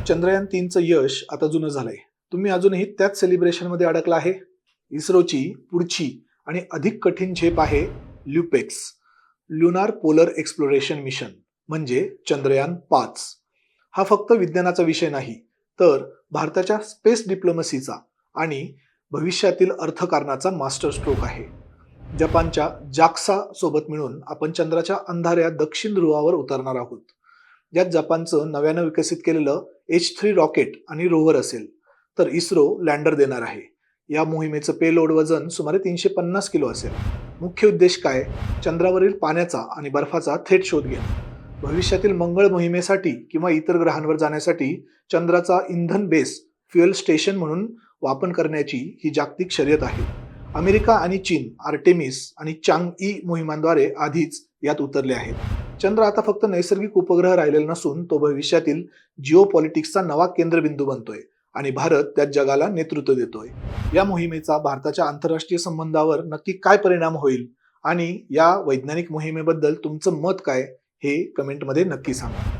चंद्रयान 3चं यश आता जुनं झालंय. तुम्ही अजूनही त्याच सेलिब्रेशनमध्ये अडकला आहे. इस्रोची पुढची आणि अधिक कठीण झेप आहे ल्युपेक्स, ल्युनार पोलर एक्सप्लोरेशन मिशन, म्हणजे चंद्रयान 5. हा फक्त विज्ञानाचा विषय नाही, तर भारताच्या स्पेस डिप्लोमसीचा आणि भविष्यातील अर्थकारणाचा मास्टर स्ट्रोक आहे. जपानच्या जाक्सा सोबत मिळून आपण चंद्राच्या अंधाऱ्या दक्षिण ध्रुवावर उतरणार आहोत. यात जपानचं नव्यानं विकसित केलेलं H3 रॉकेट आणि रोव्हर असेल, तर इस्रो लँडर देणार आहे. या मोहिमेचं पेलोड वजन सुमारे 350 किलो असेल. मुख्य उद्देश काय? चंद्रावरील पाण्याचा आणि बर्फाचा थेट शोध घेणं. भविष्यातील मंगळ मोहिमेसाठी किंवा इतर ग्रहांवर जाण्यासाठी चंद्राचा इंधन बेस, फ्युएल स्टेशन म्हणून वापर करण्याची ही जागतिक शर्यत आहे. अमेरिका आणि चीन आर्टेमिस आणि चांग-ई मोहिमांद्वारे आधीच यात उतरले आहेत. चंद्र आता फक्त नैसर्गिक उपग्रह राहिलेला नसून तो भविष्यातील जिओ पॉलिटिक्सचा नवा केंद्रबिंदू बनतोय आणि भारत त्यात जगाला नेतृत्व देतोय. या मोहिमेचा भारताच्या आंतरराष्ट्रीय संबंधावर नक्की काय परिणाम होईल आणि या वैज्ञानिक मोहिमेबद्दल तुमचं मत काय हे कमेंटमध्ये नक्की सांगा.